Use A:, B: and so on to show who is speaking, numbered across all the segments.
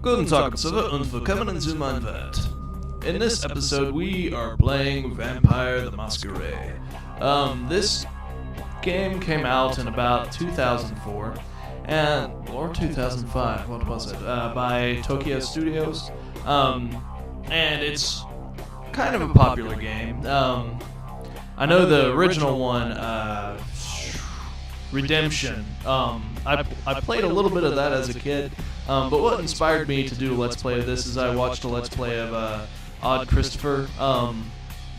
A: Guten Tag, Server, und willkommen in mein Welt. In this episode, we are playing Vampire the Masquerade. This game came out in about 2004, or 2005, what was it, by Tokyo Studios, and it's kind of a popular game. I know the original one, Redemption, I played a little bit of that as a kid, but what inspired me to do a Let's Play of this is I watched a Let's Play of Odd Christopher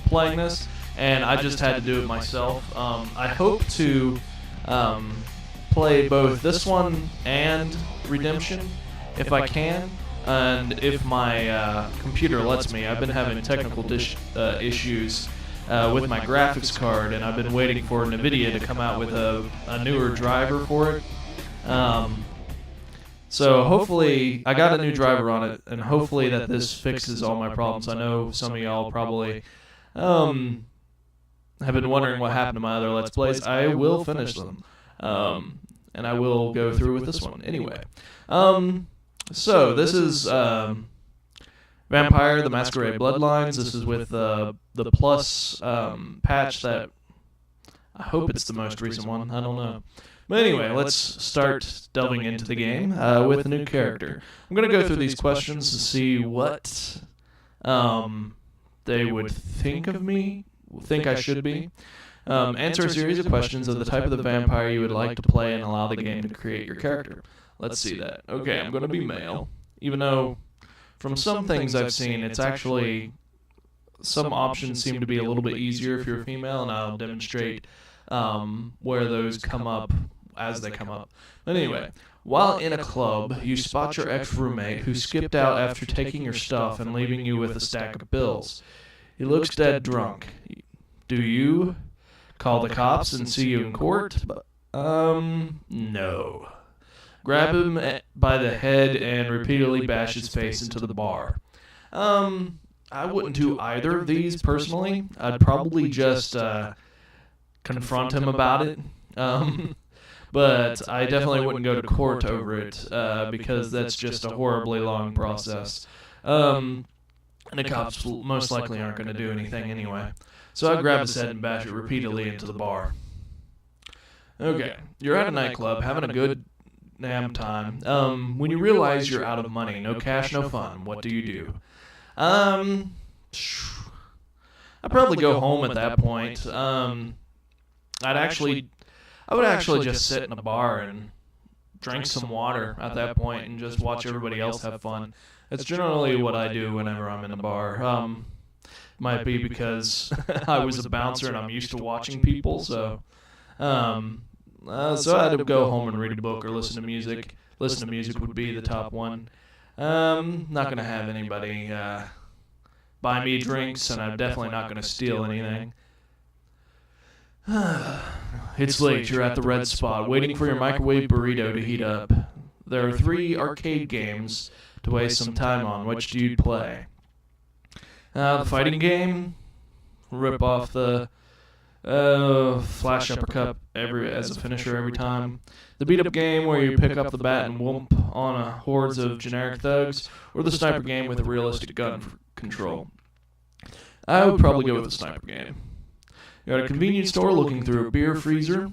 A: playing this, and I just had to do it myself. I hope to play both this one and Redemption if I can, and if my computer lets me. I've been having technical issues with my graphics card, and I've been waiting for NVIDIA to come out with a newer driver for it. So hopefully, I got a new driver on it, and hopefully that this fixes all my problems. I know some of y'all probably have been wondering what happened to my other Let's Plays. I will finish them, and I will go through with this one anyway. So this is Vampire the Masquerade Bloodlines. This is with the plus patch that I hope it's the most recent one. I don't know. But anyway, let's start delving into the game with a new character. I'm going to go through these questions to see what they would think of me, think I should be. Answer a series of questions of the type of the vampire you would like to play and allow the game to create your character. Let's see that. Okay, I'm going to be male, even though from some things I've seen, it's actually, some options seem to be a little bit easier if you're a female, and I'll demonstrate where those come up as they come up. But anyway, while in a club, you spot your ex-roommate who skipped out after taking your stuff and leaving you with a stack of bills. He looks dead drunk. Do you call the cops and see you in court? No. Grab him by the head and repeatedly bash his face into the bar. I wouldn't do either of these personally. I'd probably just confront him about it. But I definitely wouldn't go to court over it because that's just a horribly long process. And the cops most likely aren't going to do anything anyway. So I'd grab his head and bash it repeatedly into the bar. Okay, you're at a nightclub having a good damn time. When you realize you're out of money, no cash, no fun, what do? I'd probably go home at that point. I would actually just sit in a bar and drink some water at that point and just watch everybody else have fun. That's generally what I do whenever I'm in a bar. Might be because I was a bouncer and I'm used to watching people, so I had to go home and read a book or listen to music. Listen to music would be the top one. Not going to have anybody buy me drinks, and I'm definitely not going to steal anything. It's late, you're at the red spot, waiting for your microwave burrito to heat up. There are 3 arcade games to waste some time on. Which do you play? The fighting game, rip off the flash uppercut as a finisher every time. The beat-up game where you pick up the bat and whoop on hordes of generic thugs, or the sniper game with a realistic gun control. I would probably go with the sniper game. You're at a convenience store looking through a beer freezer,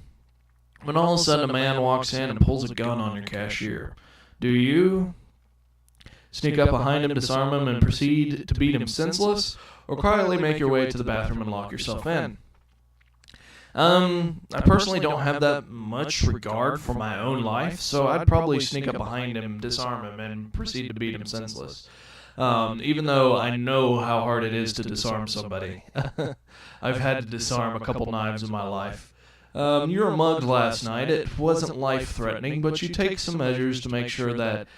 A: when all of a sudden a man walks in and pulls a gun on your cashier. Do you sneak up behind him, disarm him, and proceed to beat him senseless, or quietly make your way to the bathroom and lock yourself in? I personally don't have that much regard for my own life, so I'd probably sneak up behind him, disarm him, and proceed to beat him senseless. Even though I know how hard it is to disarm somebody. I've had to disarm a couple knives in my life. You were mugged last night. It wasn't life-threatening, but you take some measures to make sure that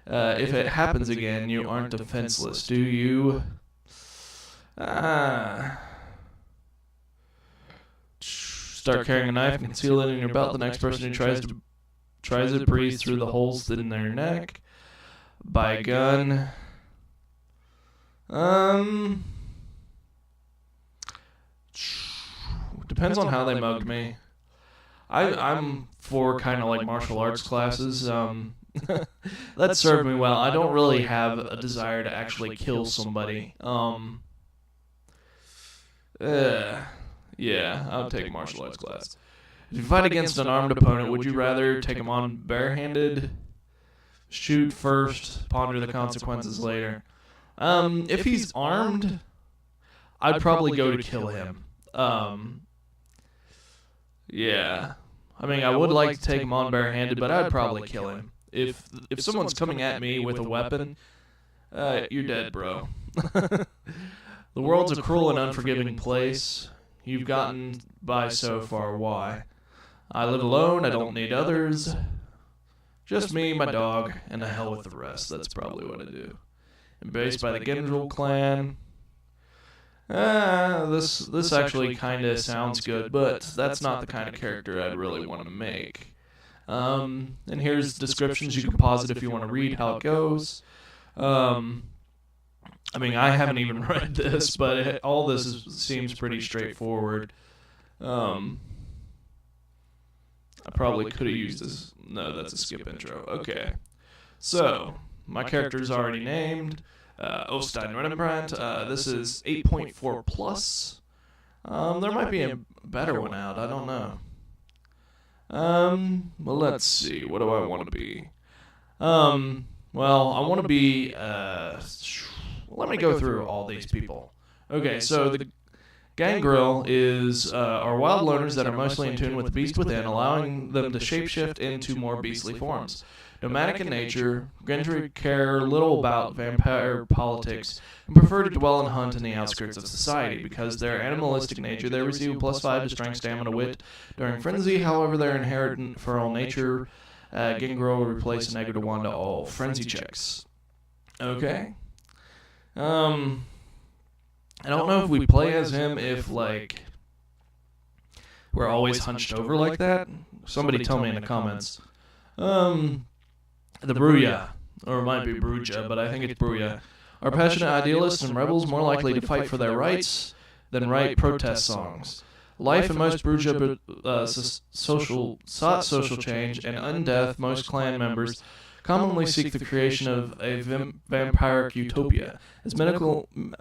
A: if it happens again, you aren't defenseless. Do you? Start carrying a knife and conceal it in your belt. The next person who tries it breathes through the holes in their neck. Buy a gun. Depends on how they mugged me. I'm for kind of like martial arts classes. That served me well. I don't really have a desire to actually kill somebody. Yeah, I'll take martial arts class. If you fight against an armed opponent, would you rather take him on barehanded, shoot first, ponder the consequences later? If he's armed, I'd probably go to kill him. Yeah. I mean, I would like to take him on barehanded, but I'd probably kill him. If someone's coming at me with a weapon, you're dead, bro. The world's a cruel and unforgiving place. You've gotten by so far. Why? I live alone. I don't need others. Just me, my dog, and the hell with the rest. That's probably what I do. Embraced by the Gendril clan. This actually kind of sounds good, but that's not the kind of character I'd really want to make. And here's descriptions you can pause it if you want to read how it goes. I mean, I haven't even read this, but all this seems pretty straightforward. I probably could have used this. No, that's a skip intro. Okay. So, my character's already named. Ostein Rembrandt. This is 8.4 plus. There might be a better one out. I don't know. Well, let's see. What do I want to be? Well, I want to be. Let me go through all these people. Okay, so the Gangrel are wild loners that are mostly in tune with the beast within, allowing them to shapeshift into more beastly forms. Nomadic in nature, Gendry care little about vampire politics and prefer to dwell and hunt in the outskirts of society. Because their animalistic nature, they receive a +5 to strength, stamina, wit during frenzy. However, their inherent feral nature, Gangrel will replace a -1 to all frenzy checks. Okay. I don't know if we play as him if, like, we're always hunched over like that. Somebody tell me in the comments. The Bruja, or it might be Bruja, but I think it's Bruja, are passionate idealists and rebels more likely to fight for their rights than write protest songs. Life in most Bruja sought social change, and undeath, most clan members commonly seek the creation of a vampiric utopia. As militant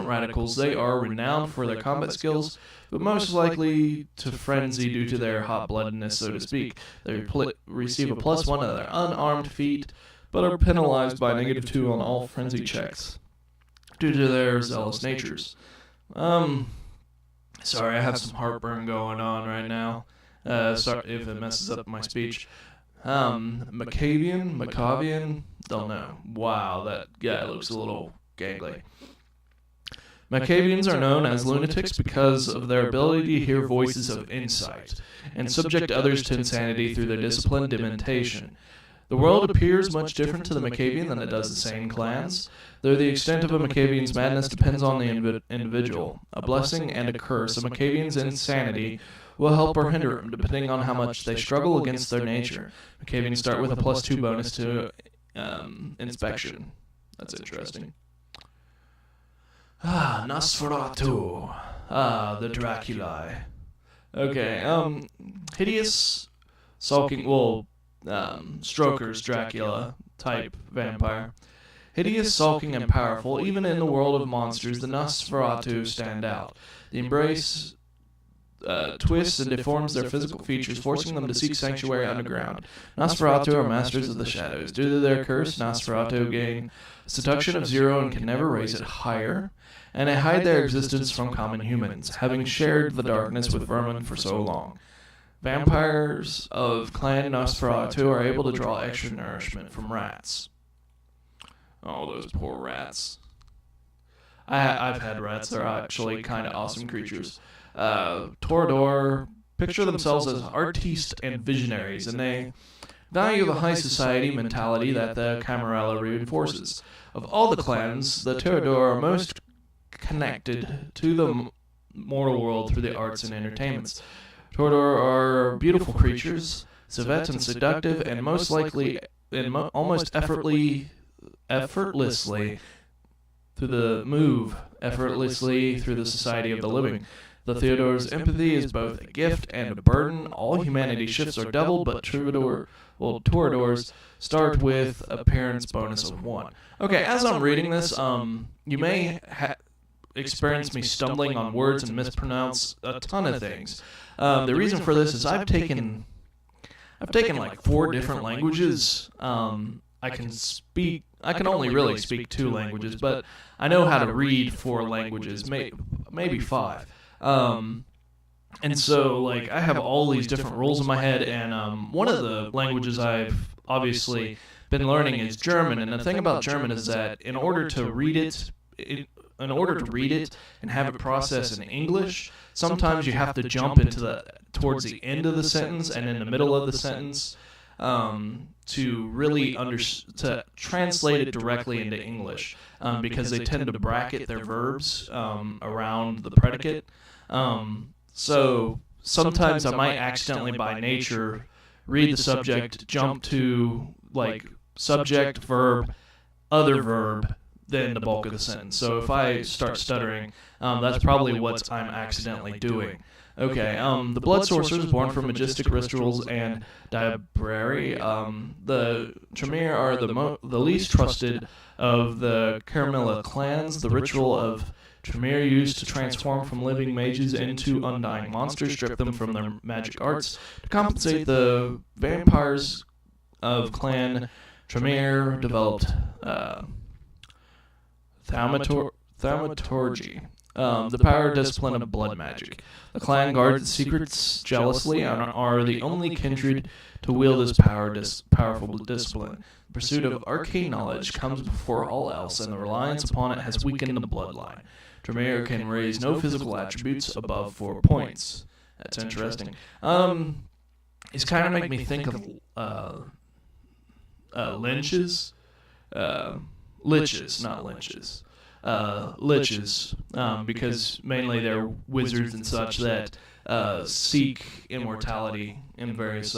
A: radicals, they are renowned for their combat skills, but most likely to frenzy due to their hot-bloodedness, so to speak. They receive a +1 to their unarmed feat, but are penalized by -2 on all frenzy checks due to their zealous natures. Sorry, I have some heartburn going on right now. Sorry if it messes up my speech. Macavian, don't know. Wow, that guy looks a little gangly. Macavians are known as lunatics because of their ability to hear voices of insight and subject others to insanity through their disciplined dementation. The world appears much different to the Macavian than it does the sane clans, though the extent of a Macavian's madness depends on the individual. A blessing and a curse, a Macavian's insanity will help or hinder them, depending on how much they struggle against their nature. Macavians start with a +2 bonus to inspection. That's interesting. Nosferatu. The Draculae. Okay, hideous, sulking, Stroker's Dracula type vampire. Hideous, sulking, and powerful, even in the world of monsters, the Nosferatu stand out. The embrace twists and deforms their physical features, forcing them to seek sanctuary underground. Nosferatu are masters of the shadows. Due to their curse, Nosferatu gain a seduction of 0 and can never raise it higher, and they hide their existence from common humans, having shared the darkness with vermin for so long. Vampires of Clan Nosferatu are able to draw extra nourishment from rats. Oh, those poor rats. I've had rats. They're actually kind of awesome creatures. Toreador picture themselves as artistes and visionaries, and they value the high society mentality that the Camarilla reinforces. Of all the clans, the Toreador are most connected to the mortal world through the arts and entertainments. Toreador are beautiful creatures, savate and seductive, and most likely, and almost effortlessly through the society of the living. The Theodore's empathy is both a gift and a burden. All humanity shifts are doubled, but Troubadour well, Toreadors start with appearance bonus of 1. Okay, as I'm reading this, you may experience me stumbling on words and mispronounce a ton of things. The reason for this is I've taken like 4 different languages. I can only really speak 2 languages, but I know how to read 4 languages, maybe 5. And so, like, I have all these different rules in my head, and one of the languages I've obviously been learning is German. And the thing about German is that in order to read it and have it processed in English, sometimes you have to jump towards the end of the sentence and in the middle of the sentence to really to translate it directly into English, because they tend to bracket their verbs around the predicate. So sometimes I might accidentally, by nature, read the subject, jump to like subject, verb, other verb, then the bulk of the sentence. So if I start stuttering, that's probably what I'm accidentally doing. Okay, the Blood Sorcerers, born from magistic rituals and diabrary. The Tremere are the least trusted of the Caramilla clans. The ritual of Tremere used to transform from living mages into undying monsters, strip them from their magic arts. To compensate, the vampires of clan Tremere developed thaumaturgy, the power discipline of blood magic. The clan guards its secrets jealously and are the only kindred to wield this powerful discipline. The pursuit of arcane knowledge comes before all else, and the reliance upon it has weakened the bloodline. Tremere can raise no physical attributes above 4 points. That's interesting. It's kind of make me think of lynches. Liches, not lynches. Liches, because mainly they're wizards and such that seek immortality in various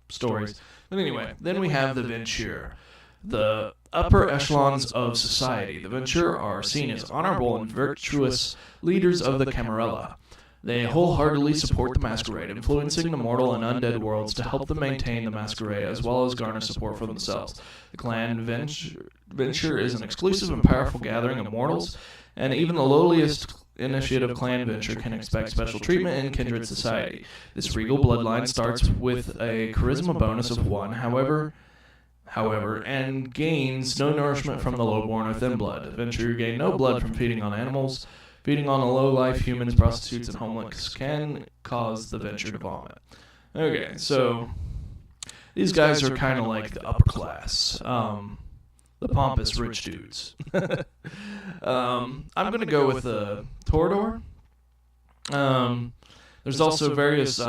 A: stories. But anyway, then we have the Venture, the upper echelons of society. The Venture are seen as honorable and virtuous leaders of the Camarilla. They wholeheartedly support the Masquerade, influencing the mortal and undead worlds to help them maintain the Masquerade, as well as garner support for themselves. The clan Venture is an exclusive and powerful gathering of mortals, and even the lowliest initiative clan Venture can expect special treatment in kindred society. This regal bloodline starts with a charisma bonus of 1, however, and gains no nourishment from the lowborn or thin blood. Venture gain no blood from feeding on animals. Feeding on a low-life humans, prostitutes, and homeless can cause the Venture to vomit. Okay, so these guys are kind of like the upper class, the pompous rich dudes. I'm going to go with the Toreador. There's also various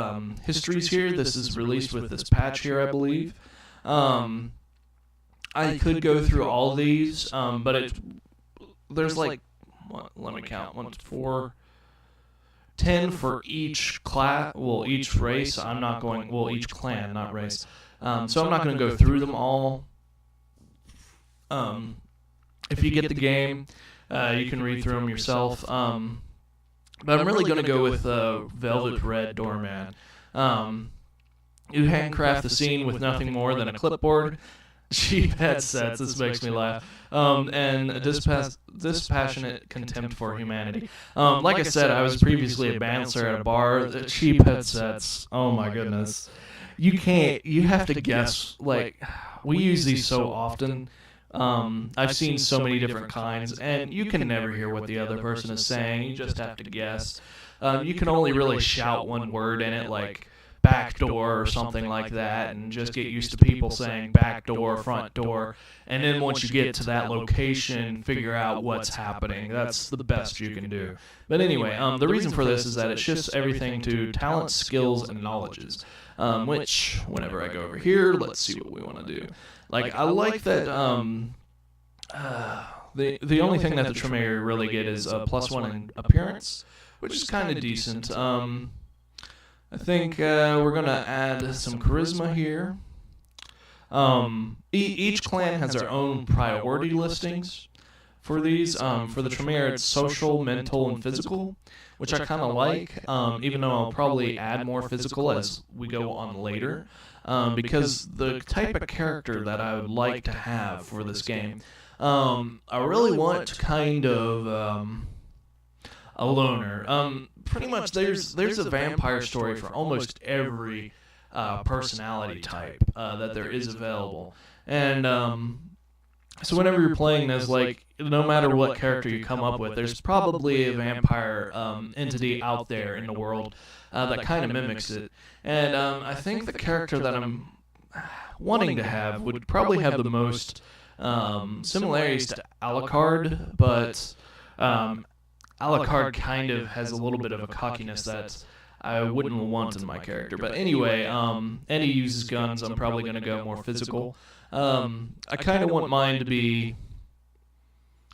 A: histories here. This is released with this patch here, I believe. I could go through all these, but there's like, let me count, 1, 4, 10 for each class, each race. I'm not going, each clan, not race. So I'm not going to go through them all. If you get the game, you can read through them yourself. But I'm really going to go with Velvet Red Doorman. You handcraft the scene with nothing more than a clipboard, cheap headsets, this makes me laugh, and a dispassionate contempt for humanity. Like I said, I was previously a bouncer at a bar. The cheap headsets, oh my goodness. You have to guess, like, we use these so often. I've seen so many different kinds, and you can never hear what the other person is saying. You just have to guess. You can only really shout one word in it, like back door or something like that, and just get used to people saying back door, front door, and then once you get to that location, figure out what's happening. That's the best you can do. But anyway, the reason for this is that it shifts everything to talents, skills, and knowledges, which, whenever I go over here, let's see what we want to do. Like, I like that the only thing that the Tremere really get is a +1 in appearance, which is kind of decent. I think we're going to add some charisma here. Each clan has their own priority listings for these. For the Tremere, it's social, mental, and physical, which I kind of like, even though I'll probably add more physical as we go on later. because the type of character that I would like to have for this game, I really want kind of a loner. Pretty much, there's a vampire story for almost every personality type that there is available, and so whenever you're playing as, like, no matter what character you come up with, there's probably a vampire entity out there in the world that kind of mimics it. And I think the character that I'm wanting to have would probably have the most similarities to Alucard, but Alucard kind of has a little bit of a cockiness that I wouldn't want in my character. But anyway, Eddie uses guns. I'm probably going to go more physical. I kind of want mine to be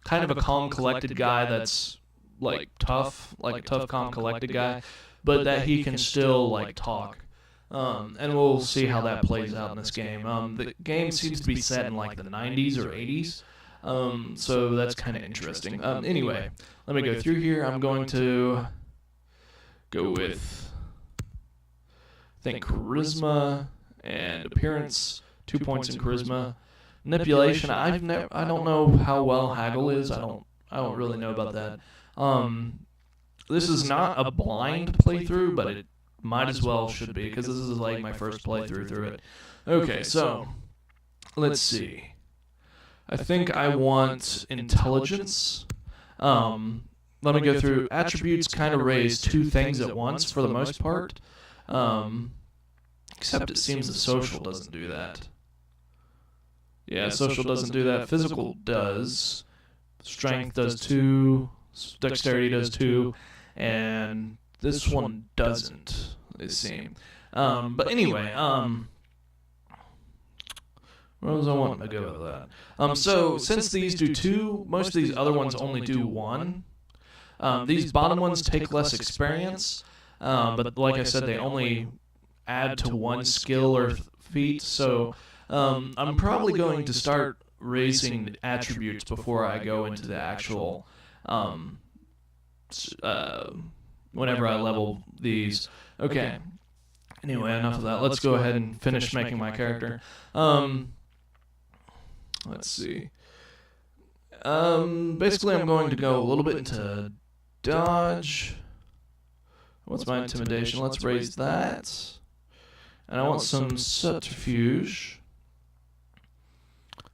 A: kind of a calm, collected guy that's, like, tough, like a tough, calm, collected guy, but that he can still, like, talk. And we'll see how that plays out in this game. The game seems to be set in, like, the 90s or 80s, so that's kind of interesting. Anyway, let me go through here. I'm going to go with, I think, charisma and appearance. 2 points in charisma. Manipulation. I don't know how well haggle is. I don't really know about that. This is not a blind playthrough, but it might as well should be, because this is like my first playthrough through it. Okay, so let's see. I think I want intelligence. Let me go through attributes. Kind of raise 2 things at once for the most part. Except it seems the social doesn't do that. Yeah, social doesn't do that. Physical does. Strength does 2. Dexterity does 2. And this one doesn't, it seems. But anyway, where was I wanting to go with that? So, since these do 2, most of these other ones only do 1. These bottom ones take less experience. But like I said, they only add to 1 skill or feat. So I'm probably going to start raising attributes before I go into the actual whenever I level these. Okay. Anyway, enough of that. Let's go ahead and finish making my character. Let's see. Basically, I'm going to go a little bit into dodge. What's my intimidation? Let's raise that. And I want some subterfuge.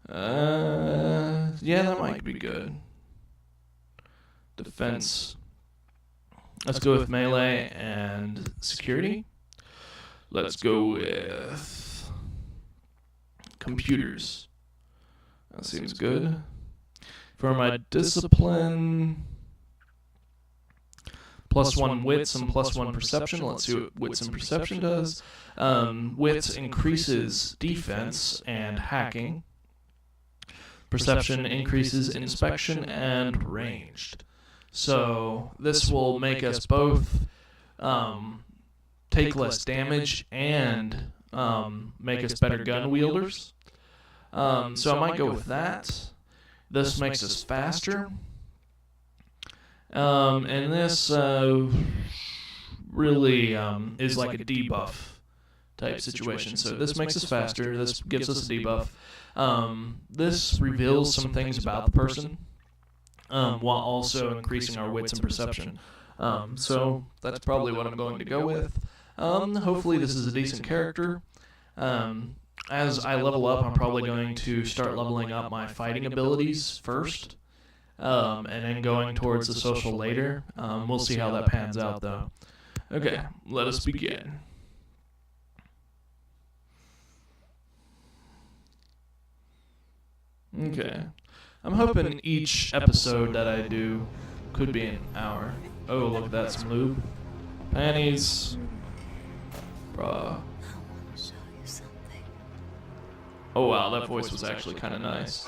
A: Yeah, that might be good. Defense. Let's go with melee and security. Let's go with computers. That seems good. For my discipline, +1 wits and +1 perception. Let's see what wits and perception does. Wits increases defense and hacking. Perception increases inspection and ranged. So this will make us both take less damage and make us better gun wielders. So I might go with that. This makes us faster. And this really is like a debuff type situation. So this makes us faster. This gives us a debuff. This reveals some things about the person while also increasing our wits and perception. So that's probably what I'm going to go with. Hopefully this is a decent character. As I level up, I'm probably going to start leveling up my fighting abilities first, and then going towards the social later. We'll see how that pans out, though. Okay, let us begin. Okay. I'm hoping each episode that I do could be an hour. Oh, look at that, some lube. Panties. Bruh. Oh wow, that voice was actually kind of nice.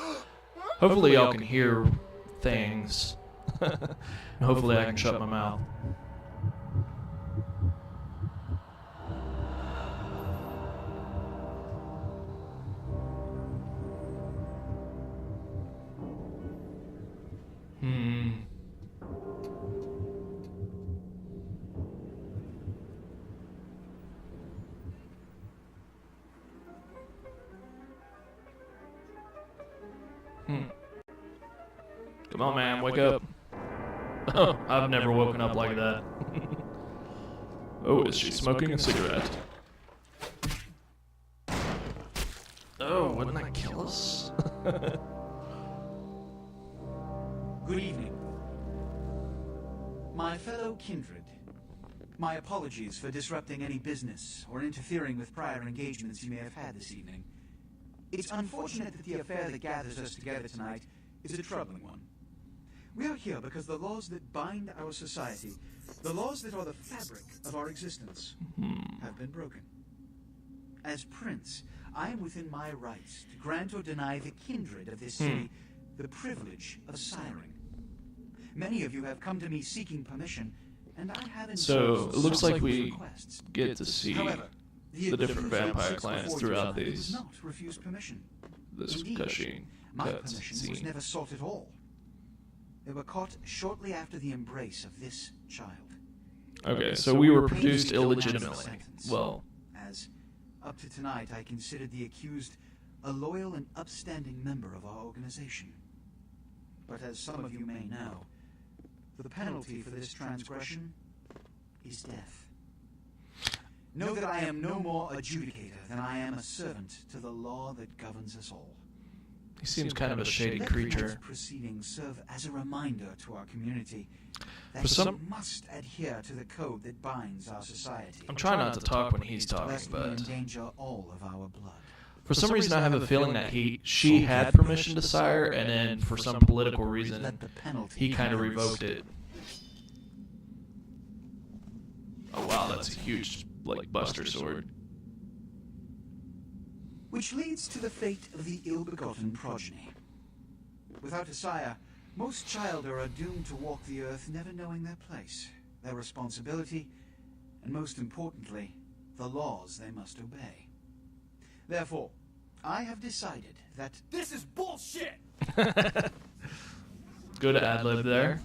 A: Hopefully y'all can hear things. And hopefully I can shut my mouth. Come on, man, wake up. Oh, I've never woken up like that. Oh, is she smoking a cigarette? Oh, wouldn't that kill us?
B: Good evening. My fellow kindred, my apologies for disrupting any business or interfering with prior engagements you may have had this evening. It's unfortunate that the affair that gathers us together tonight is a troubling one. We are here because the laws that bind our society, the laws that are the fabric of our existence, have been broken. As Prince, I am within my rights to grant or deny the kindred of this city the privilege of siring. Many of you have come to me seeking permission, and I have
A: So, it looks like we
B: requests.
A: get to see
B: However,
A: the different vampire clans
B: before
A: throughout
B: tonight
A: these.
B: does not refuse permission.
A: This
B: Indeed,
A: cutscene.
B: my permission was never sought at all. They were caught shortly after the embrace of this child.
A: Okay, so we were produced illegitimately. Well,
B: as up to tonight, I considered the accused a loyal and upstanding member of our organization. But as some of you may know, the penalty for this transgression is death. Know that I am no more adjudicator than I am a servant to the law that governs us all.
A: he seems kind of a shady
B: Let
A: creature.
B: these proceedings serve as a reminder to our community that
A: For some-
B: we must adhere to the code that binds our society.
A: I'm trying not to talk when he's talking,
B: lest we
A: but
B: endanger all of our blood.
A: for some reason I have a feeling that she had permission to sire, and then for some political reason
B: Let the penalty
A: he kind of
B: carry
A: revoked
B: us.
A: it. Oh wow, that's a huge like buster sword.
B: Which leads to the fate of the ill-begotten progeny. Without a sire, most children are doomed to walk the earth never knowing their place, their responsibility, and most importantly, the laws they must obey. Therefore, I have decided that this is bullshit!
A: Good ad-lib there.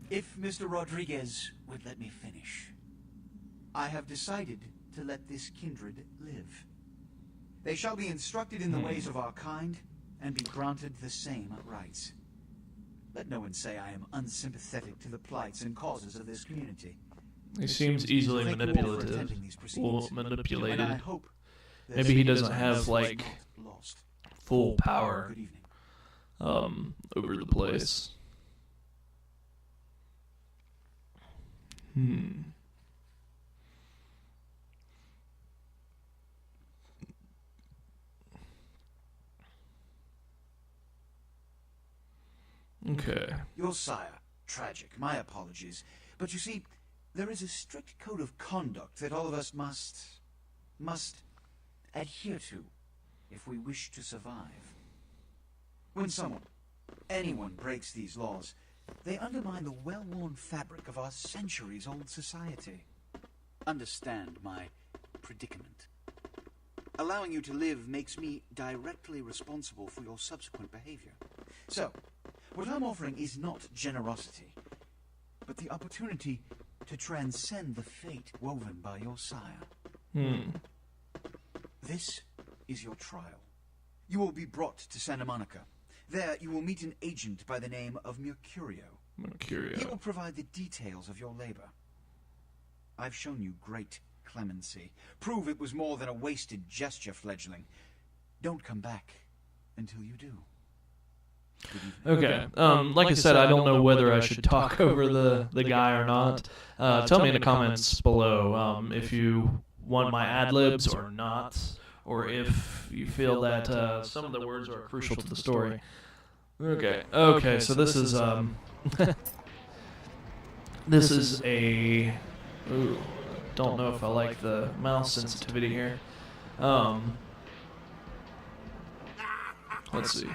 B: If Mr. Rodriguez would let me finish, I have decided to let this kindred live. They shall be instructed in the ways of our kind and be granted the same rights. Let no one say I am unsympathetic to the plights and causes of this community.
A: He seems easily
B: Thank you all for
A: manipulative.
B: attending these
A: Well,
B: proceedings,
A: manipulated.
B: and I hope this
A: Maybe he doesn't
B: experience
A: have
B: is
A: like
B: not lost.
A: full power
B: Good evening.
A: over the place. Okay.
B: Your sire, tragic, my apologies. But you see, there is a strict code of conduct that all of us must adhere to if we wish to survive. When someone, anyone breaks these laws, they undermine the well-worn fabric of our centuries-old society. Understand my predicament. Allowing you to live makes me directly responsible for your subsequent behavior. So, what I'm offering is not generosity, but the opportunity to transcend the fate woven by your sire. This is your trial. You will be brought to Santa Monica. There you will meet an agent by the name of Mercurio. He will
A: Mercurio.
B: provide the details of your labor. I've shown you great clemency. Prove it was more than a wasted gesture, fledgling. Don't come back until you do.
A: Okay. Like I said, I don't know whether I should talk over the guy or not. Tell me in the comments below if you want my ad-libs or not, or if you feel that some of the words are crucial to the story. Okay. Okay, so this is this is a ooh, don't know if I like the mouse sensitivity here. Let's see.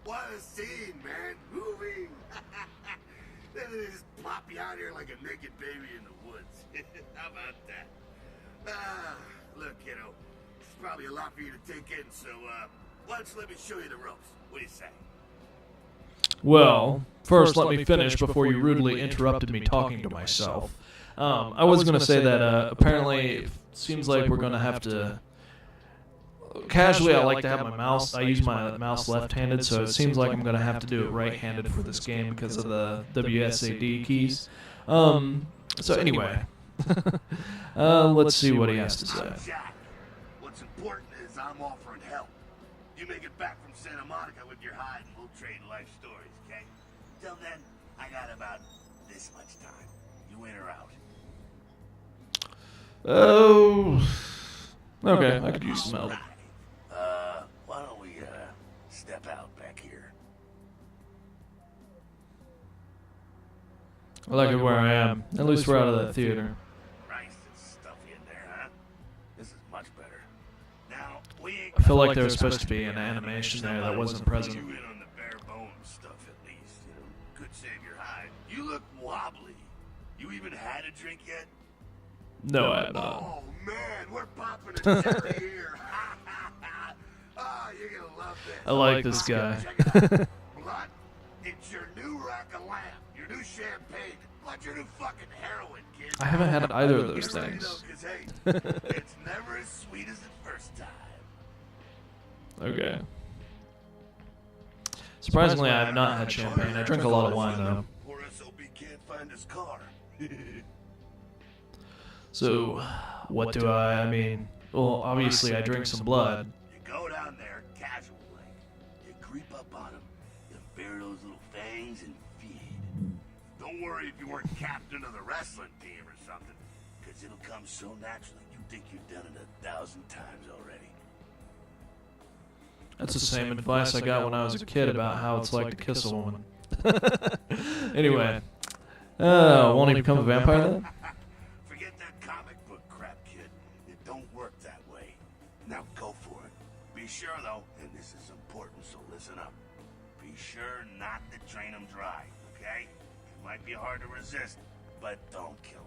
C: What a scene, man. Moving. Then they just plop you out here like a naked baby in the woods. How about that? Look, kiddo, it's probably a lot for you to take in, so, why don't you let me show you the ropes? What do you say?
A: Well, first let me finish before you rudely interrupted me talking to myself. I was going to say that apparently it seems like we're going to have to... Casually, I like to have my mouse. I use my mouse left-handed, so it seems like I'm going to have to do it right-handed for this game because of the WSAD keys. So anyway, let's see what he has to say.
C: Jack. What's important is I'm offering help. You make it back from Santa Monica with your hide and we'll trade life stories, okay? Till then, I got about this much time. You in or out?
A: Oh, okay, I could use some help.
C: Why don't we, step out back here?
A: I like it where I am. At least we're out of that theater.
C: Christ, it's stuffy in there, huh? This is much better. Now, we ain't
A: I feel like there was supposed to be an animation there that wasn't present.
C: You in on the bare bones stuff at least, you know. Could save your hide. You look wobbly. You even had a drink yet?
A: No, I have not.
C: Oh man, we're popping a cherry here. Oh, you're gonna love this.
A: I like this guy.
C: Check it out. Blood, it's your new rack of lamb, your new champagne, like your new fucking heroin, kid.
A: I haven't had either of those
C: Get ready,
A: things.
C: though, 'cause, hey, it's never as sweet as the first time.
A: Okay. Surprisingly, I have not had champagne. I drink a lot of wine, though.
C: Poor SOB can't find his car.
A: So, what do I mean, well, obviously I drink some blood.
C: You go down there casual like. You creep up on him. You bare those little fangs and feed. Don't worry if you weren't captain of the wrestling team or something, because it'll come so naturally you think you've done it 1,000 times already.
A: That's the same advice I got when I was a kid about how it's like to kiss a woman. Anyway, won't he become a vampire then?
C: Forget that comic book crap, kid. It don't work that way. Now go for it. Be sure, though, and this is important, so listen up. Be sure not to drain them dry, okay? It might be hard to resist, but don't kill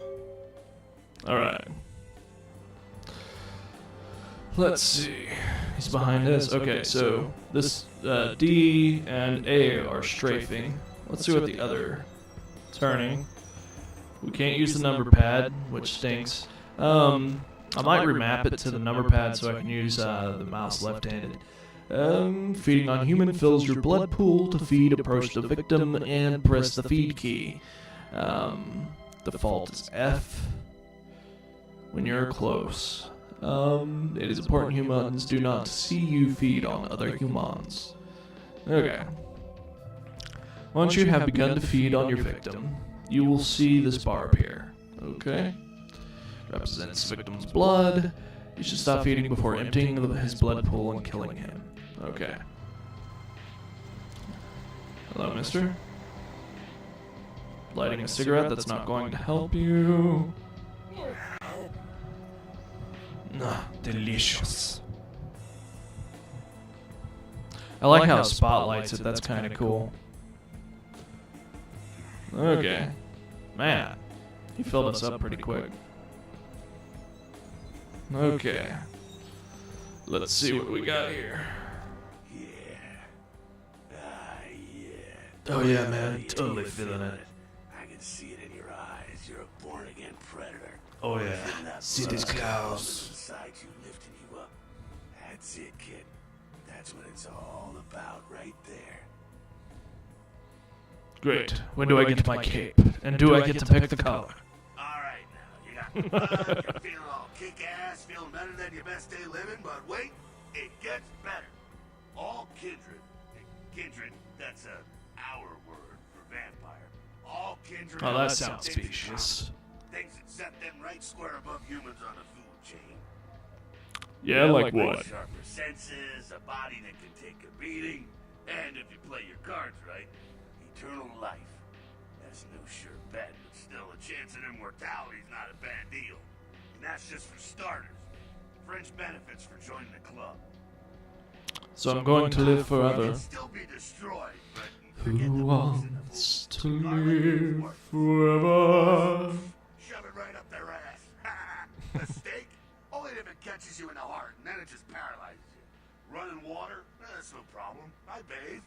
C: them.
A: Alright. Let's see. He's behind this. Okay, so this D and A are strafing. Let's see what the other turning. We can't use the number pad, which stinks. I might remap it to the number pad so I can use the mouse left-handed. Feeding on human fills your blood pool. To feed, approach the victim and press the feed key. Default is F when you're close. It is important humans do not see you feed on other humans. Okay. Once you have begun to feed on your victim, you will see this bar appear. Okay. Represents the victim's blood. You should stop feeding before emptying his blood pool and killing him. Okay. Hello, mister. Lighting a cigarette, that's not going to help you. Ah, delicious. I like how it spotlights it, that's kind of cool. Okay. Man, he filled us up pretty quick. Okay. Let's see what we got here. Oh yeah, man, totally feeling it.
C: I can see it in your eyes. You're a born-again predator.
A: Oh yeah, see these clouds.
C: Inside you, lifting you up. That's it, kid. That's what it's all about, right there.
A: Great. When do I get my cape? And do I get to pick the color?
C: All right, now you got blood. You're feeling all kick-ass, feeling better than your best day living. But wait, it gets better. All kindred. Kindred. That's our word for vampire. All kindred.
A: Oh, that sounds specious.
C: Things that set them right square above humans on the food chain.
A: Yeah, like what?
C: Sharper senses, a body that can take a beating, and if you play your cards right, eternal life. That's no sure bet, but still a chance of immortality's not a bad deal. And that's just for starters. Fringe benefits for joining the club.
A: So I'm going to live
C: You
A: forever.
C: can still be destroyed, but
A: Who wants to live forever?
C: shove it right up their ass. A stake? Only if it catches you in the heart, and then it just paralyzes you. Running water? That's no problem. I bathe.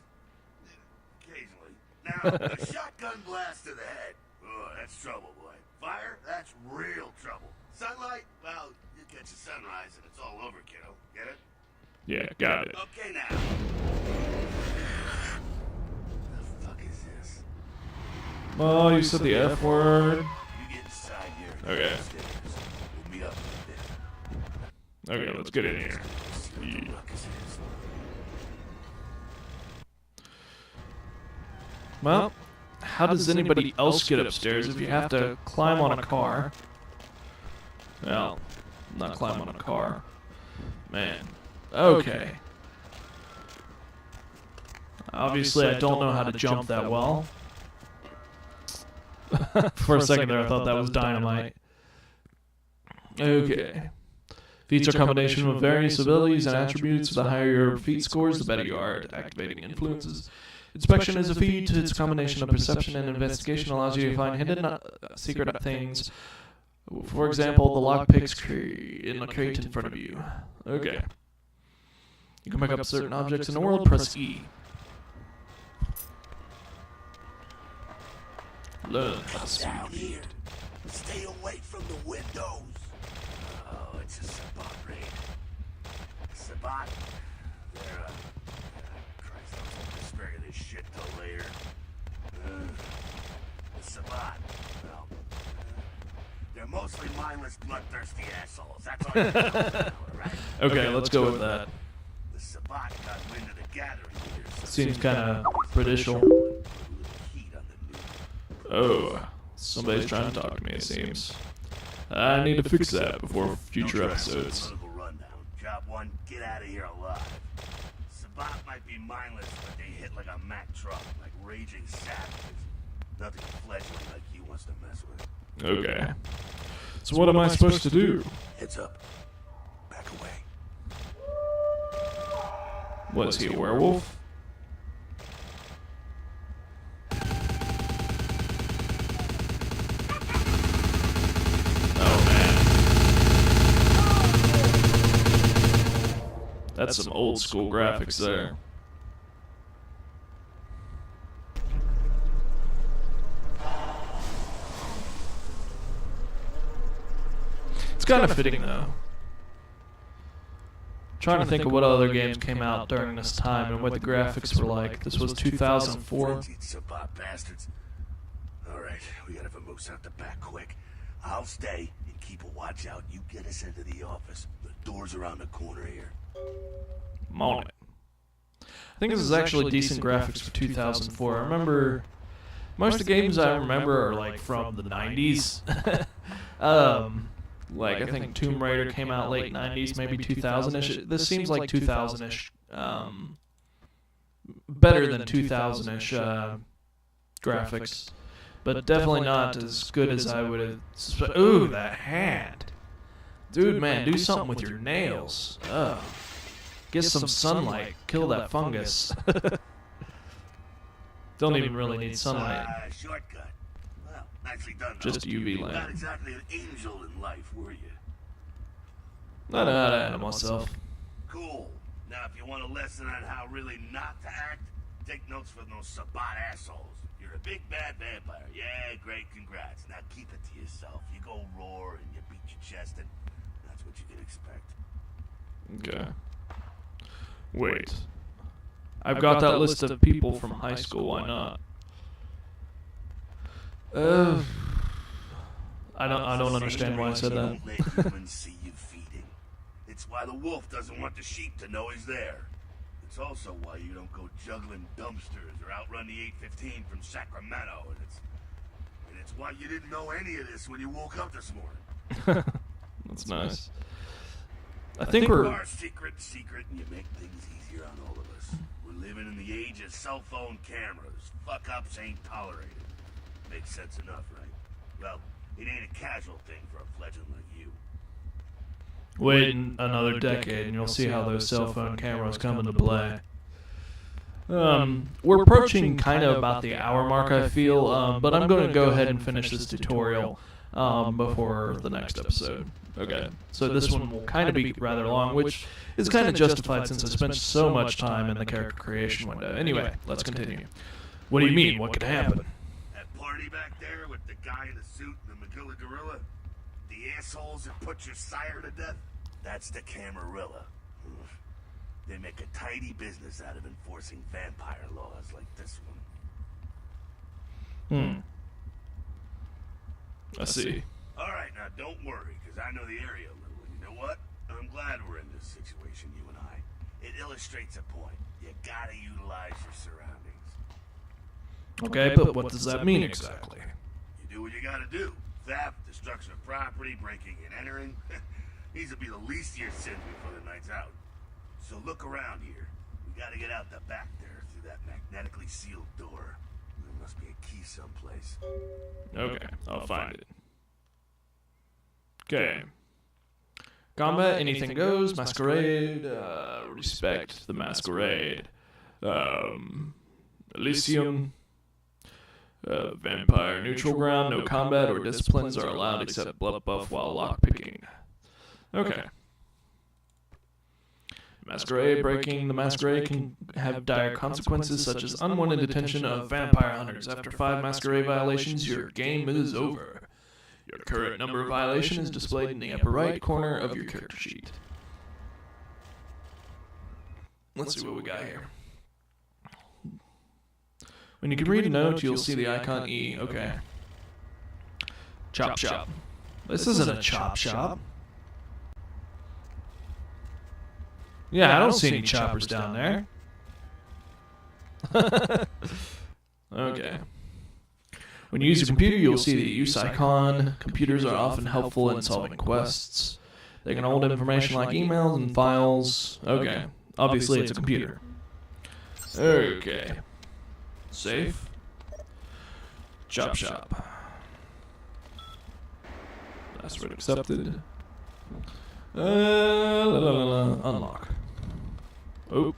C: Occasionally. Now, a shotgun blast to the head. Oh, that's trouble, boy. Fire, that's real trouble. Sunlight, well, you catch a sunrise and it's all over, kiddo. Get it?
A: Yeah, got it.
C: Okay, now. The fuck is this?
A: Oh, you said the F word.
C: You get inside here.
A: Okay.
C: Upstairs. We'll meet up in a bit.
A: Okay, let's get in here.
C: See what the ruckus is.
A: Well, how does anybody else get upstairs if you have to climb on a car? Well, not climb on a car. Man. Okay. Obviously, I don't know how to jump that well. For a second there, I thought that was dynamite. Okay. Feats are a combination of various abilities and attributes. The higher your feat scores, the better you are at activating influences. Inspection is a feat. It's a combination of perception and investigation. Allows you to find hidden secret things. For example, the lockpicks in the crate in front of you. Okay. You can pick up certain objects in the world. Press E. Learn how to
C: Down
A: speed.
C: here. Stay away from the windows. Oh, it's a Sabat raid. Sabat? They're, Christ, I was hoping to spare you this shit till later. The Sabat, well, they're mostly mindless, bloodthirsty assholes. That's all you know, right?
A: Okay, let's go with that.
C: The Sabat got wind of the gathering here. So
A: Seems kind of prejudicial.
C: put a little heat on the news.
A: Oh, somebody's trying to talk to me, it seems. I need to fix that before future
C: Don't try to do a
A: episodes.
C: political rundown. Job one, get out of here alive. Sabat might be mindless, but they hit like a Mack truck, like raging savages. Nothing fledgling like you wants to mess with.
A: Okay. So what am I supposed to do?
C: Heads up. Back away.
A: What, is he a werewolf? Oh man. That's some old school graphics there. It's kind of fitting though. Trying to think of what other games came out during this time and what the graphics were like. This was 2004.
C: Frenzied Sabat bastards. Alright, we gotta vamoose out the back quick. I'll stay and keep a watch out. You get us into the office. The door's around the corner here.
A: I'm on it. I think this is actually decent graphics for 2004. I remember most of the games I remember are like from the 90s. Like I think Tomb Raider came out late 90s, maybe 2000-ish. This seems like 2000-ish. Better than 2000-ish graphics, but definitely not as good as I would have. Ooh, that hand, dude, man, do something with your nails. Get some sunlight, kill that fungus. Don't even really need sunlight.
C: Shortcut. Well, nicely done, though.
A: Just UV
C: Not
A: lamp.
C: exactly an angel in life, were you?
A: I know how to handle myself.
C: Cool. Now, if you want a lesson on how really not to act, take notes from those Sabat assholes. You're a big bad vampire. Yeah, great, congrats. Now keep it to yourself. You go roar and you beat your chest, and that's what you can expect.
A: Okay. Wait. I've got that list of people from high school. Why not? I don't understand why I said that.
C: Don't let humans see you feeding. It's why the wolf doesn't want the sheep to know he's there. It's also why you don't go juggling dumpsters or outrun the 815 from Sacramento. And it's why you didn't know any of this when you woke up this morning.
A: That's nice. I think we're...
C: Our secret, and you make things easier on all of us. We're living in the age of cell phone cameras. Fuck-ups ain't tolerated. Makes sense enough, right? Well, it ain't a casual thing for a fledgling like you.
A: Wait another decade and you'll see how those cell phone cameras come into play. We're approaching kind of about the hour mark, I feel, but I'm going to go ahead and finish this tutorial before the next episode. Okay, so this one will kind of be rather long, which is kind of justified since I spent so much time in the character creation window. Anyway, let's continue. What do you mean? What could happen?
C: That party back there with the guy in the suit and the Magilla gorilla? The assholes that put your sire to death? That's the Camarilla. They make a tidy business out of enforcing vampire laws like this one.
A: I see.
C: Alright, now don't worry, because I know the area a little. And you know what? I'm glad we're in this situation, you and I. It illustrates a point. You gotta utilize your surroundings.
A: Okay, but what does that mean exactly?
C: You do what you gotta do. Theft, destruction of property, breaking and entering. These will be the least of your sins before the night's out. So look around here. We gotta get out the back there through that magnetically sealed door. There must be a key someplace.
A: Okay, I'll find it. Okay. Combat, anything goes. Masquerade, respect the Masquerade. Elysium, vampire, neutral ground, no combat or disciplines are allowed except blood buff while lockpicking. Okay. Masquerade, breaking the Masquerade can have dire consequences such as unwanted detention of vampire hunters. After 5 Masquerade violations, your game is over. Your current number of violations is displayed in the upper right corner of your character sheet. Let's see what we got here. When you can read a note, you'll see the icon E. Okay. Chop shop. This isn't a chop shop. Yeah, I don't see any choppers down there. Okay. When you use your computer, you'll see the use icon. Computers are often helpful in solving quests. They can hold information like emails and files. Okay. Obviously, it's a computer. Okay. Safe. Chop shop. Password accepted. Unlock. Oh.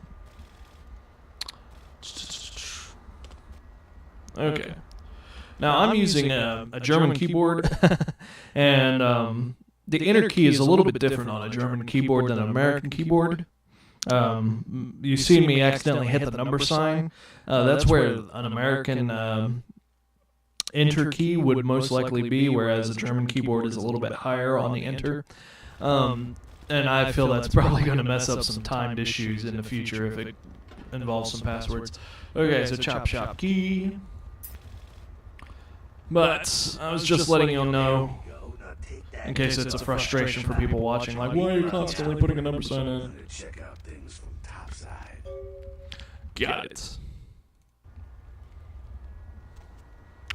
A: Okay. Now I'm using a German keyboard, and the enter key is a little bit different on a German keyboard than an American keyboard. You see me accidentally hit the number sign. That's where an American enter key would most likely be, whereas a German keyboard is a little bit higher on the enter. And I feel that's probably going to mess up some timed issues in the future if it involves some passwords. Okay, so chop shop key. But I was just letting you know, in case it's a frustration for people watching, like, why are you constantly putting a number sign in?
C: Check out things from topside.
A: Got it.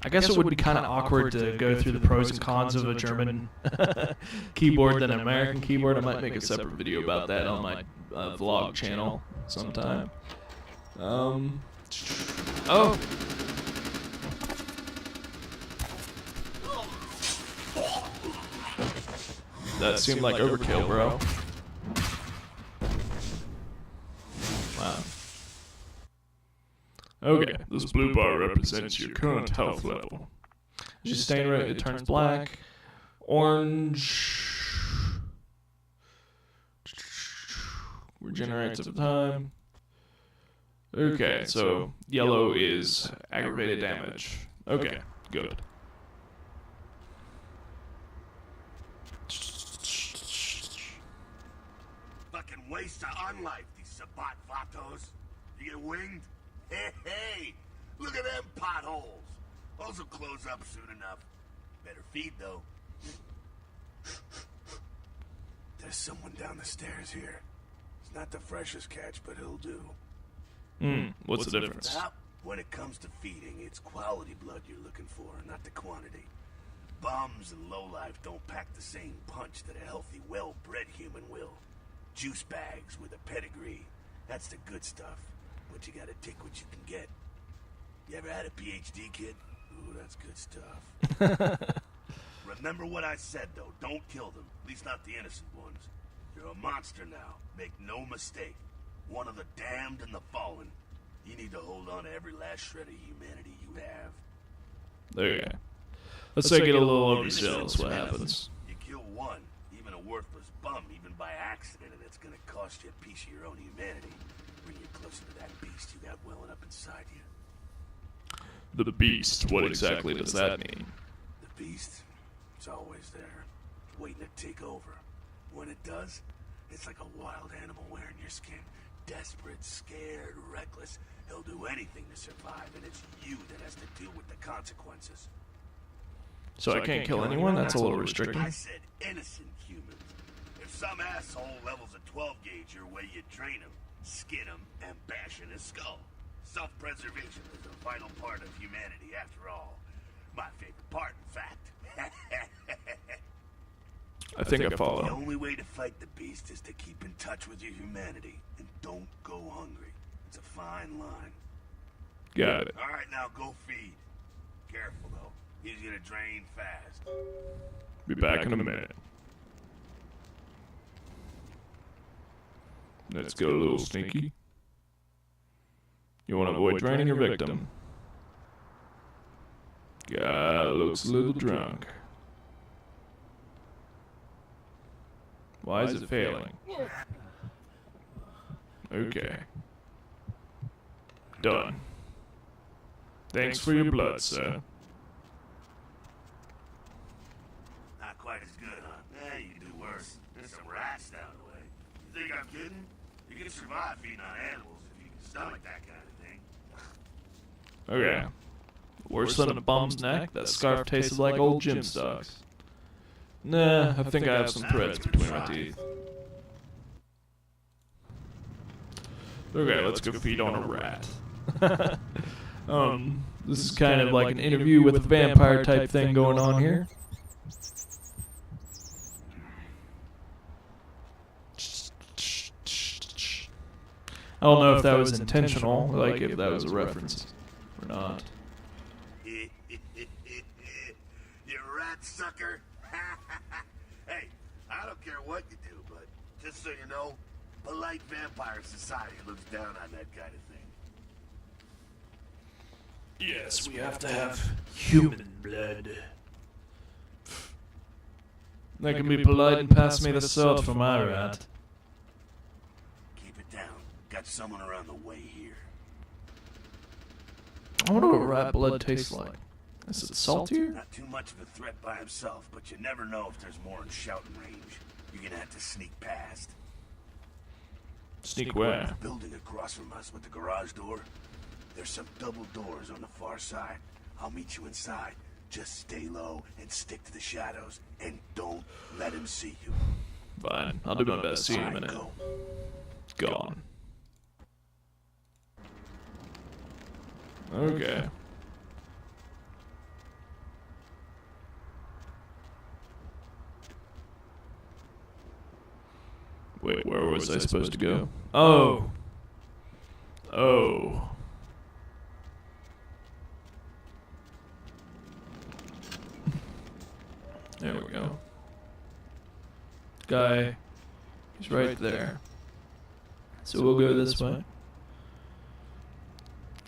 A: I guess it would be kind of awkward to go through the pros and cons of a German keyboard than an American keyboard. I might make a separate video about that on my vlog channel sometime. Oh. That seemed like overkill, bro. Wow. Okay, this blue bar represents your current health level. As you stay in it, it turns black. Orange regenerates over time. Okay, so yellow is aggravated damage. Okay, good.
C: Fucking waste of unlife, these Sabat Vatos. You get winged? Hey, look at them potholes. Those will close up soon enough. Better feed, though. There's someone down the stairs here. It's not the freshest catch, but he'll do.
A: What's the difference?
C: Well, when it comes to feeding, it's quality blood you're looking for, not the quantity. Bums and lowlife don't pack the same punch that a healthy, well-bred human will. Juice bags with a pedigree. That's the good stuff. But you gotta take what you can get. You ever had a PhD, kid? Ooh, that's good stuff. Remember what I said, though. Don't kill them. At least not the innocent ones. You're a monster now. Make no mistake. One of the damned and the fallen. You need to hold on to every last shred of humanity you have.
A: There you go. Let's say get a little overzealous. What happens?
C: You kill one, even a worthless bum, even by accident, and it's gonna cost you a piece of your own humanity. Bring you closer to that beast you got welling up inside you.
A: The beast. What exactly does that mean?
C: The beast. It's always there, waiting to take over. When it does, it's like a wild animal wearing your skin. Desperate, scared, reckless. He'll do anything to survive, and it's you that has to deal with the consequences.
A: So I can't kill anyone? That's a little restricting.
C: I said innocent humans. If some asshole levels a 12 gauge your way, you train him, skin him, and bash in his skull. Self-preservation is a vital part of humanity, after all. My favorite part, in fact.
A: I think I
C: The
A: follow.
C: only way to fight the beast is to keep in touch with your humanity, and don't go hungry. It's a fine line.
A: Got it.
C: All right, now go feed. Careful, though. He's gonna drain fast.
A: Be back in a minute. Let's go, little sneaky. You want to avoid draining your victim. Guy looks a little drunk. Why is it failing? Okay. Done. Thanks for your blood, sir.
C: Not quite as good, huh? You can do worse. There's some rats down the way. You think I'm kidding? You can survive feeding on animals if you can stomach that kind of thing.
A: Okay. Worse than a bum's neck? That scarf tasted like old gym stocks. Nah, I think I have some threads between my teeth. Okay, let's go feed on a rat. This is kind of like an interview with a vampire type thing going on here. I don't know if that was intentional, like if that was a reference or not.
C: You rat sucker. Hey, I don't care what you do, but just so you know, polite vampire society looks down on that kind of thing.
A: Yes, we have to have human blood. They can be polite and pass me the salt for my rat.
C: Keep it down. Got someone around the way here.
A: I wonder what rat blood tastes like. Is it saltier?
C: Not too much of a threat by himself, but you never know if there's more in shouting range. You're gonna have to sneak past.
A: Sneak where?
C: The building across from us with the garage door. There's some double doors on the far side. I'll meet you inside. Just stay low and stick to the shadows, and don't let him see you.
A: Fine, I'll do my best. See you in a minute.
C: Go.
A: Gone. Okay. Wait, where was I supposed to go? Oh. Oh. There we go. Guy, he's right there. So we'll go this way.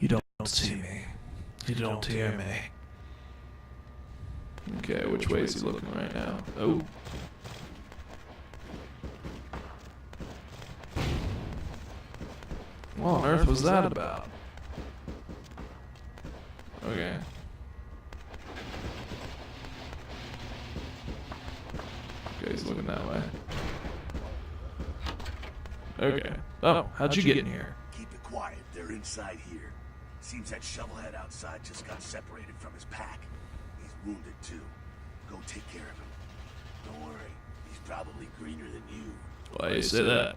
A: You don't see me. You don't hear me. Okay, which way is he looking right now? Oh. What on earth was that about? Okay. Okay, he's looking that way. Okay. Oh, how'd you get in here?
C: Keep it quiet. They're inside here. Seems that shovelhead outside just got separated from his pack. He's wounded too. Go take care of him. Don't worry. He's probably greener than you.
A: Why do you say that?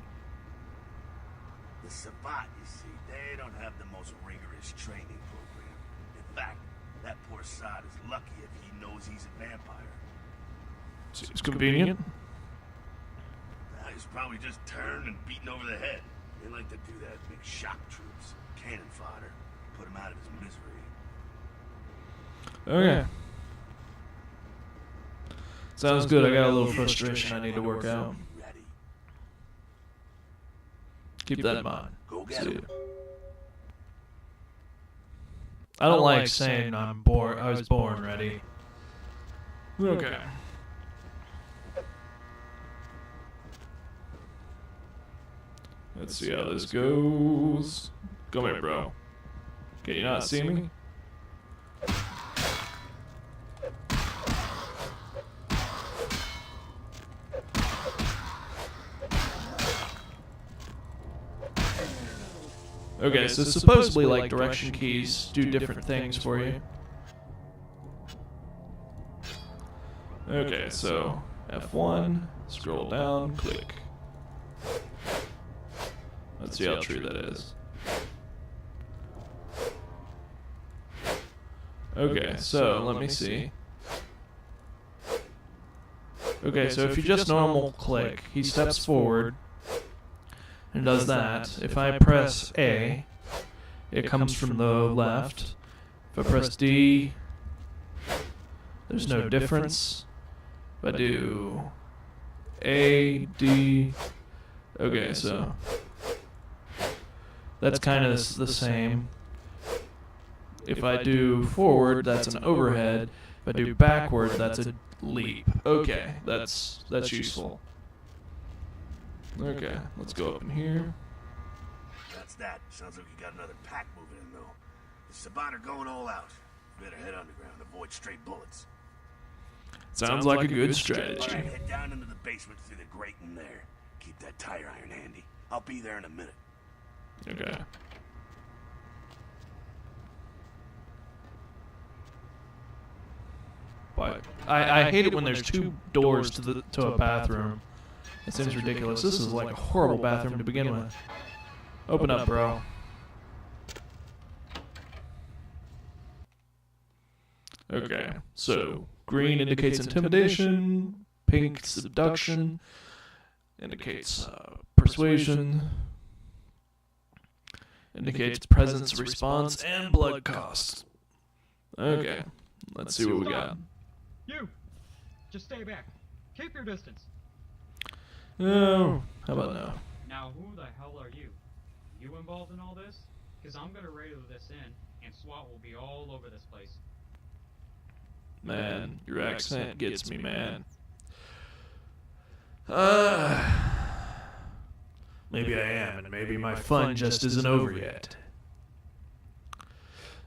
C: The Sabbat, you see, they don't have the most rigorous training program. In fact, that poor sod is lucky if he knows he's a vampire.
A: Seems convenient.
C: He's probably just turned and beaten over the head. They like to do that, make shock troops, cannon fodder, put him out of his misery.
A: Okay. Sounds good. I got a little frustration I need to work out.
C: Ready?
A: Keep that in mind.
C: Go get
A: See
C: him.
A: ya. I don't like saying I'm born. I was born ready. Okay. Let's see how this goes. Come here, bro. Can you not see me? Okay, so supposedly, like, direction keys do different things for you. Okay, so F1, scroll down, click. Let's see how true that is. Okay, so let me see. Okay, so if you just normal click, he steps forward and does that. If I press A, it comes from the left. If I press D, there's no difference. If I do A, D, okay, so that's kind of the same. If I do forward, that's an overhead. If I do backward, that's a leap. Okay, that's useful. Okay, let's go up in here.
C: That's that. Sounds like you got another pack moving in, though. The Sabat are going all out. Better head underground, avoid stray bullets.
A: Sounds like a good strategy.
C: All right, head down into the basement through the grate in there. Keep that tire iron handy. I'll be there in a minute.
A: Okay. But I hate it when there's two doors to a bathroom. It seems ridiculous. This is like a horrible bathroom to begin with. Open up, bro. Okay, so green indicates intimidation, pink seduction, indicates persuasion, indicates presence, response, and blood cost. Okay, let's see what we got.
D: You! Just stay back. Keep your distance.
A: Oh, how about no?
D: Now, who the hell are you? You involved in all this? Because I'm gonna radio this in, and SWAT will be all over this place.
A: Man, your accent gets me, man. Maybe I am, and maybe my fun just isn't over yet.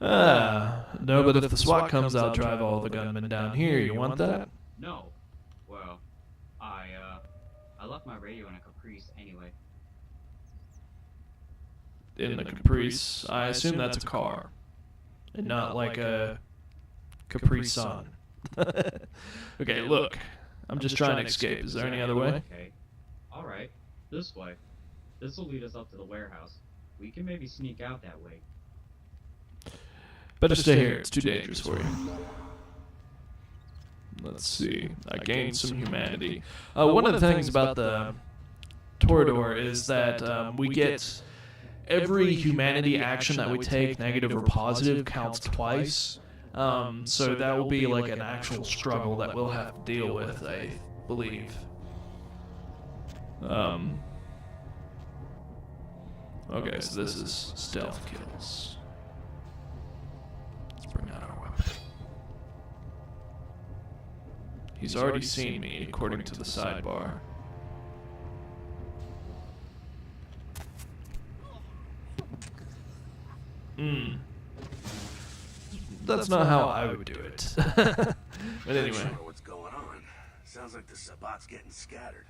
A: No, but if the SWAT comes, I'll drive all the gunmen down here. You want that?
D: No. Well, I left my radio in a Caprice anyway.
A: In the Caprice, I assume that's a car, and not like a Capri Sun. Okay, look, I'm just trying to escape. Is there any other way?
D: Okay. Alright. This way. This will lead us up to the warehouse. We can maybe sneak out that way.
A: Better stay here. It's too dangerous for you. Let's see. I gained some humanity. One of the things about the Torador is that we get every humanity action that we take, negative or positive, counts twice. So that will be like an actual struggle that we'll have to deal with, I believe. Okay, so this is stealth kills. Let's bring out our weapon. He's already seen me, according to the sidebar. That's not how I would do it. But anyway.
C: Not sure what's going on. Sounds like the Sabat's getting scattered.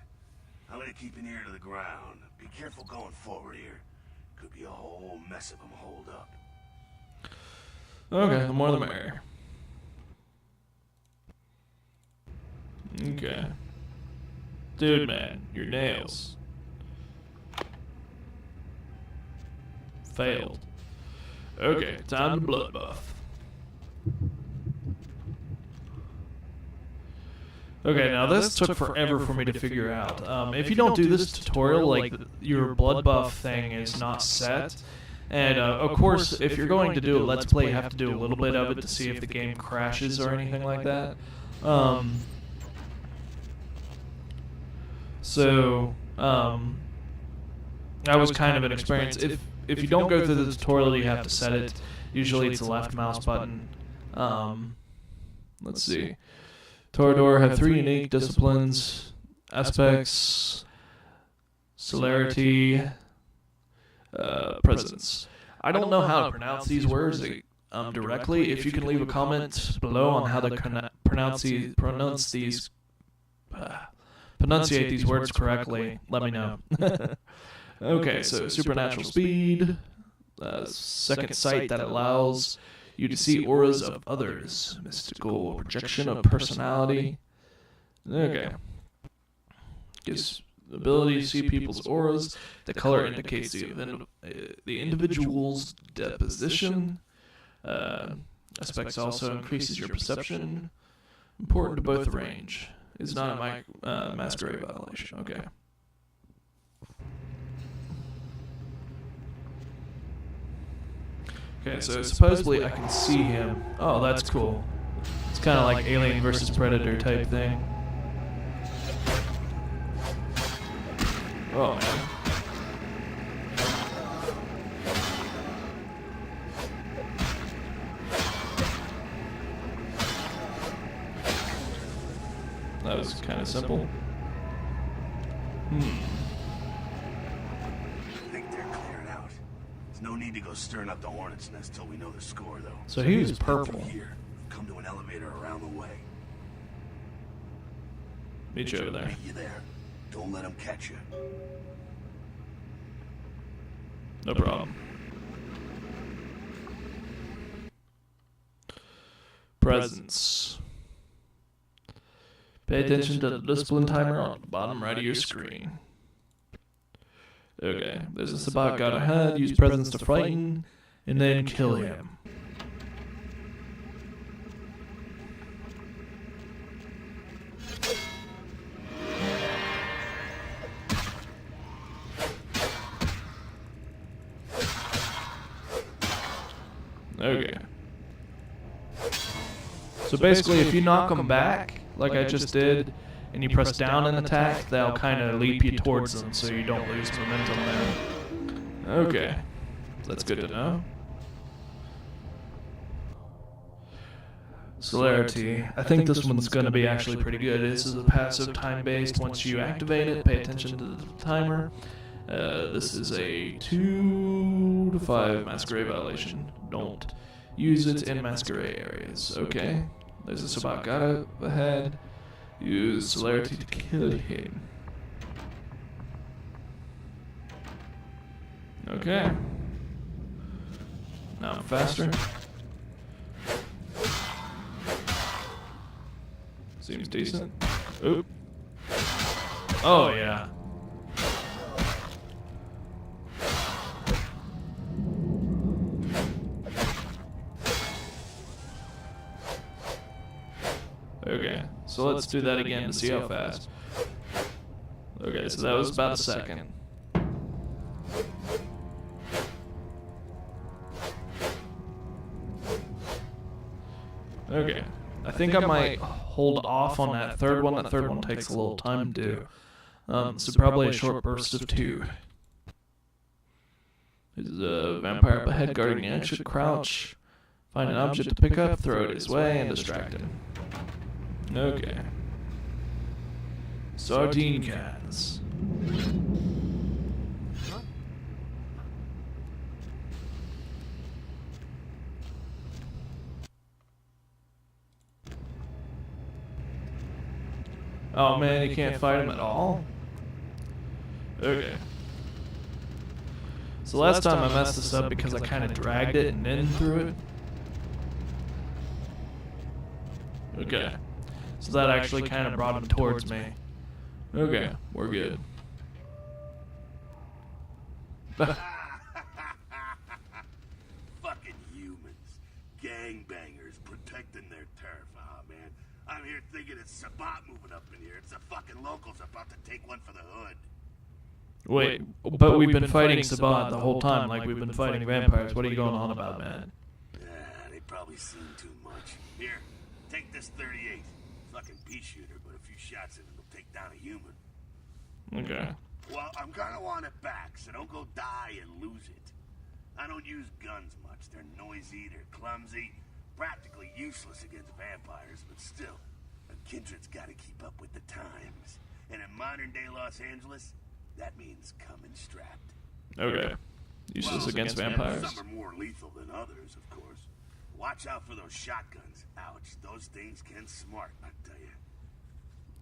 C: I'm gonna keep an ear to the ground. Be careful going forward here. Could be a whole mess of them holed up.
A: Okay, the more the merrier. Okay. Dude, man, your nails. Failed. Okay, time to blood buff. Okay, now this took forever for me to figure out. If you don't do this tutorial, like, your blood buff thing is not set. And, of course, if you're going to do a Let's Play, you have to do a little bit of it to see if the game crashes or anything like that. That was kind of an experience. If you don't go through the tutorial, you have to set it. Usually it's the left mouse button. Let's see. Torador have 3 unique disciplines: aspects, celerity, presence. I don't know how to pronounce these words directly. If you can leave a comment below on how to pronunciate these words correctly, let me know. Okay, so supernatural speed, second sight that allows you to see auras of others. Mystical projection of personality. Okay. Gives the ability to see people's auras. The color indicates the individual's deposition. Aspects also increases your perception. Important to both range. It's not a masquerade violation. Okay. Okay, so supposedly I can see him. Oh, that's cool. It's kind of like Alien versus Predator type thing. Oh, man. That was kind of simple.
C: I think they're cleared out. There's no need to go stirring up the hornet's nest till we know the score, though.
A: So he was purple.
C: From here, come to an elevator around the way.
A: Meet you over there.
C: Meet you there. Don't let them catch you.
A: No problem. Presence. Pay attention to the discipline timer on the bottom right of your screen. Okay, there's a Sabat god ahead. Use presence to frighten, and then kill him. Okay. So basically, if you knock them back, like I just did, and you press down and attack, they'll kind of leap you towards them so you don't lose momentum there. Okay. That's good to know. Celerity. I think this one's going to be actually pretty good. This is a passive time-based. Once you activate it, pay attention to the timer. This is a 2 to 5 Masquerade violation. Don't use it in Masquerade areas. Okay. There's a Sabat god up ahead. Use celerity to kill him. Okay. Now I'm faster. Seems decent. Oop. Oh, yeah. Okay, so let's do that again to see how fast. Okay, so that was about a second. Okay, I think I might hold off on that third one. That third one takes a little time to do. So probably a short burst of 2. There's a vampire up ahead guarding the exit. Crouch. Find an object to pick up, throw it his way, and distract him. Okay. Sardine cans. Oh man, you can't fight him at all? Okay. So last time I messed this up because I kind of dragged it and then threw it. Okay. So that actually kind of brought him towards me. Okay, we're good.
C: Fucking humans. Gangbangers protecting their turf. Ah, man. I'm here thinking it's Sabat moving up in here. It's the fucking locals about to take one for the hood.
A: Wait, but we've been fighting Sabat the whole time, like we've been fighting vampires. What are you going on about, man?
C: Yeah, they probably seen too much. Here, take this 38. Fucking pea shooter, but a few shots in it will take down a human.
A: Okay.
C: Well, I'm gonna want it back, so don't go die and lose it. I don't use guns much. They're noisy, they're clumsy, practically useless against vampires, but still, a kindred's gotta keep up with the times. And in modern-day Los Angeles, that means coming strapped.
A: Okay. Useless against vampires.
C: Some are more lethal than others, of course. Watch out for those shotguns. Ouch, those things can smart, I tell you.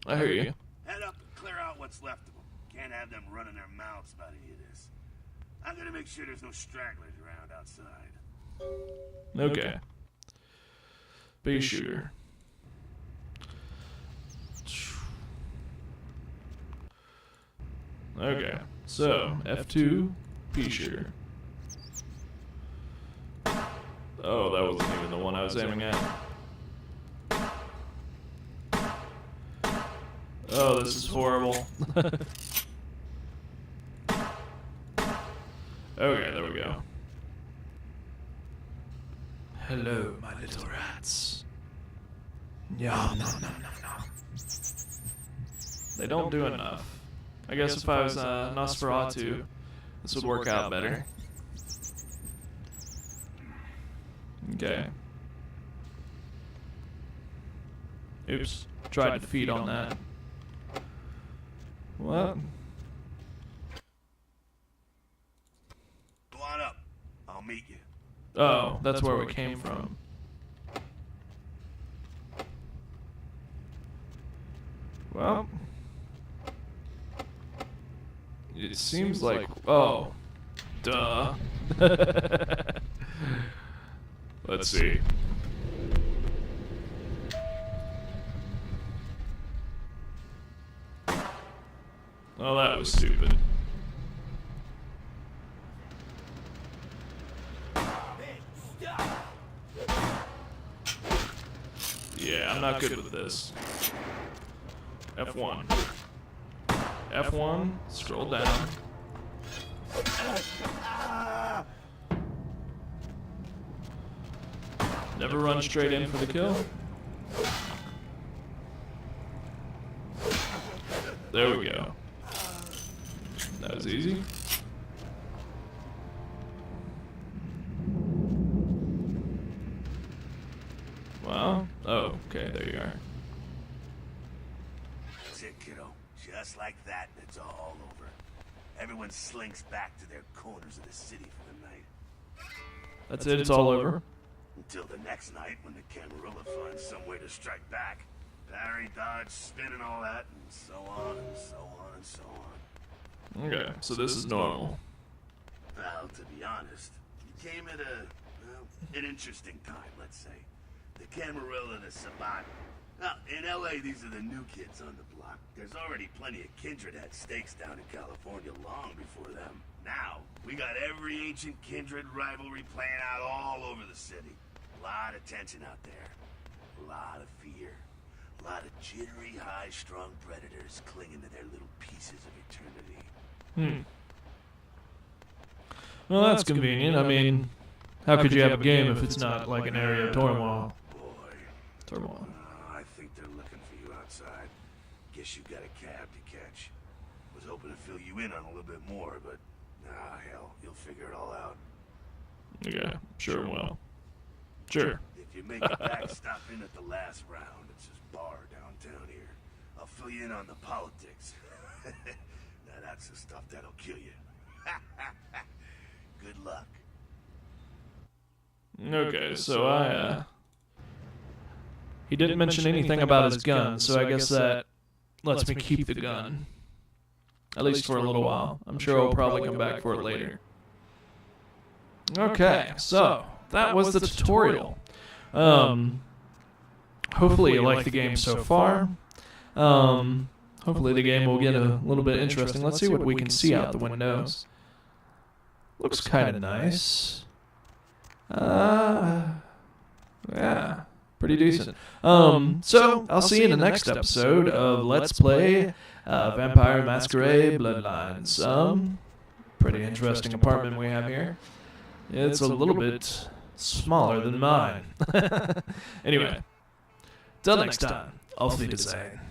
A: I hear you.
C: Head up and clear out what's left of them. Can't have them running their mouths about any of this. I'm gonna make sure there's no stragglers around outside.
A: Okay. Big shooter. Okay, so F2, P shooter. Oh, that wasn't even the one I was aiming at. Oh, this is horrible. Okay, there we go. Hello, my little rats. Yum, nom, nom, nom, nom. They don't do enough. I guess if I was Nosferatu, this would work out better. Okay. Oops. Tried to feed on that. What?
C: Go on up. I'll meet you.
A: Oh, that's where we came from. Well, it seems like, oh, duh. Let's see. Oh, that was stupid. Yeah, I'm not good with this. F1. F1, scroll down. Never run straight in for the kill. There we go. That was easy. Wow. Oh, okay, there you are.
C: That's it, kiddo. Just like that, it's all over. Everyone slinks back to their corners of the city for the night.
A: That's it, it's all over.
C: Until the next night when the Camarilla finds some way to strike back. Parry, dodge, spin and all that, and so on and so on and so on.
A: Okay, so this is normal.
C: Well, to be honest, you came at an interesting time, let's say. The Camarilla and the Sabat. Now, in LA, these are the new kids on the block. There's already plenty of kindred had stakes down in California long before them. Now, we got every ancient kindred rivalry playing out all over the city. A lot of tension out there. A lot of fear. A lot of jittery, high-strung predators clinging to their little pieces of eternity.
A: Well, that's convenient. I mean, how could you have a game if it's not like an area of turmoil?
C: Boy.
A: Turmoil.
C: I think they're looking for you outside. Guess you got a cab to catch. Was hoping to fill you in on a little bit more, but hell, you'll figure it all out.
A: Okay, sure will. Sure.
C: If you make it back, stop in at the last round. It's this bar downtown here. I'll fill you in on the politics. Now that's the stuff that'll kill you. Good luck.
A: Okay, so he didn't mention anything about his gun, so I guess that lets me keep the gun. At least for a little while. I'm sure I'll probably come back for it later. Okay, so that was the tutorial. Hopefully you like the game so far. Hopefully the game will get a little bit interesting. Let's see what we can see out the windows. Looks kind of nice. Yeah, pretty decent. So I'll see you in the next episode of Let's Play Vampire Masquerade Bloodlines. Pretty interesting apartment we have here. It's a little bit smaller than mine. Anyway, till next time, auf Wiedersehen.